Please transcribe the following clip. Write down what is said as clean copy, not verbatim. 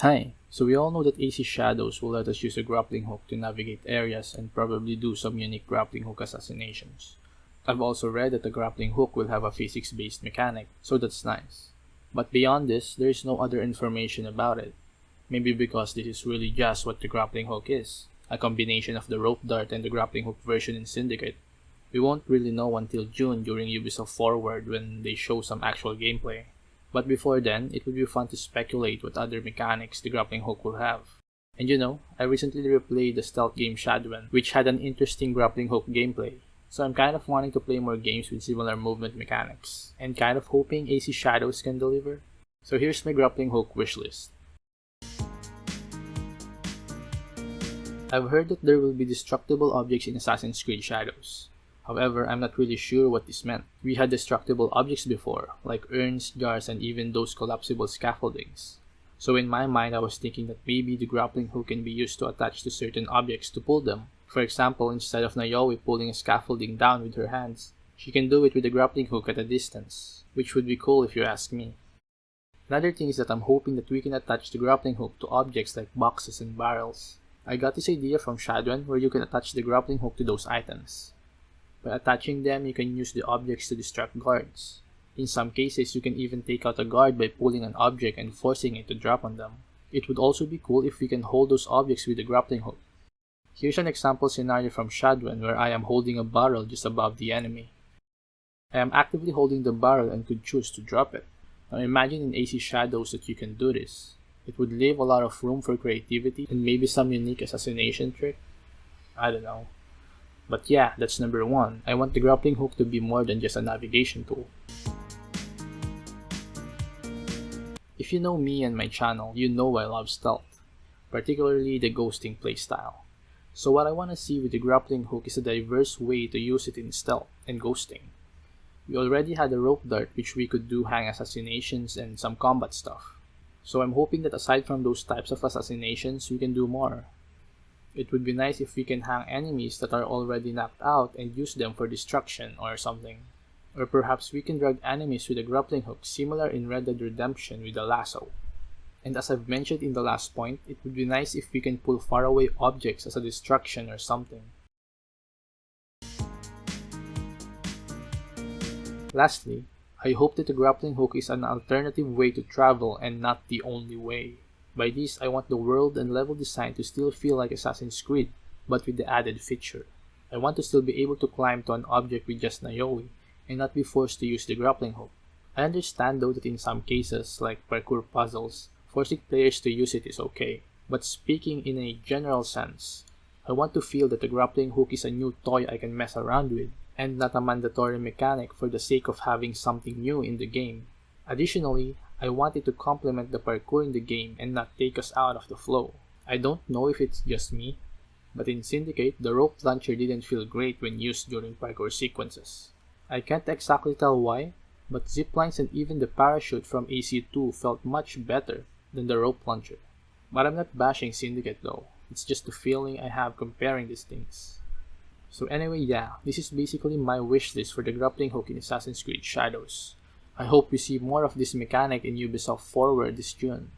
Hi, so we all know that AC Shadows will let us use a grappling hook to navigate areas and probably do some unique grappling hook assassinations. I've also read that the grappling hook will have a physics-based mechanic, so that's nice. But beyond this, there is no other information about it. Maybe because this is really just what the grappling hook is, a combination of the rope dart and the grappling hook version in Syndicate. We won't really know until June during Ubisoft Forward when they show some actual gameplay. But before then, it would be fun to speculate what other mechanics the grappling hook will have. And you know, I recently replayed the stealth game Shadowrun, which had an interesting grappling hook gameplay. So I'm kind of wanting to play more games with similar movement mechanics, and kind of hoping AC Shadows can deliver. So here's my grappling hook wishlist. I've heard that there will be destructible objects in Assassin's Creed Shadows. However, I'm not really sure what this meant. We had destructible objects before, like urns, jars, and even those collapsible scaffoldings. So in my mind, I was thinking that maybe the grappling hook can be used to attach to certain objects to pull them. For example, instead of Naomi pulling a scaffolding down with her hands, she can do it with a grappling hook at a distance, which would be cool if you ask me. Another thing is that I'm hoping that we can attach the grappling hook to objects like boxes and barrels. I got this idea from Shadowrun where you can attach the grappling hook to those items. By attaching them, you can use the objects to distract guards. In some cases, you can even take out a guard by pulling an object and forcing it to drop on them. It would also be cool if we can hold those objects with a grappling hook. Here's an example scenario from Shadowrun where I am holding a barrel just above the enemy. I am actively holding the barrel and could choose to drop it. Now imagine in AC Shadows that you can do this. It would leave a lot of room for creativity and maybe some unique assassination trick. I don't know. But yeah, that's number 1. I want the grappling hook to be more than just a navigation tool. If you know me and my channel, you know I love stealth, particularly the ghosting playstyle. So what I want to see with the grappling hook is a diverse way to use it in stealth and ghosting. We already had a rope dart which we could do hang assassinations and some combat stuff. So I'm hoping that aside from those types of assassinations, we can do more. It would be nice if we can hang enemies that are already knocked out and use them for destruction or something. Or perhaps we can drag enemies with a grappling hook similar in Red Dead Redemption with a lasso. And as I've mentioned in the last point, it would be nice if we can pull faraway objects as a distraction or something. Lastly, I hope that the grappling hook is an alternative way to travel and not the only way. By this, I want the world and level design to still feel like Assassin's Creed, but with the added feature. I want to still be able to climb to an object with just Naomi, and not be forced to use the grappling hook. I understand though that in some cases, like parkour puzzles, forcing players to use it is okay. But speaking in a general sense, I want to feel that the grappling hook is a new toy I can mess around with, and not a mandatory mechanic for the sake of having something new in the game. Additionally, I want it to complement the parkour in the game and not take us out of the flow. I don't know if it's just me, but in Syndicate, the rope launcher didn't feel great when used during parkour sequences. I can't exactly tell why, but ziplines and even the parachute from AC2 felt much better than the rope launcher. But I'm not bashing Syndicate though, it's just the feeling I have comparing these things. So anyway, yeah, this is basically my wishlist for the grappling hook in Assassin's Creed Shadows. I hope we see more of this mechanic in Ubisoft Forward this June.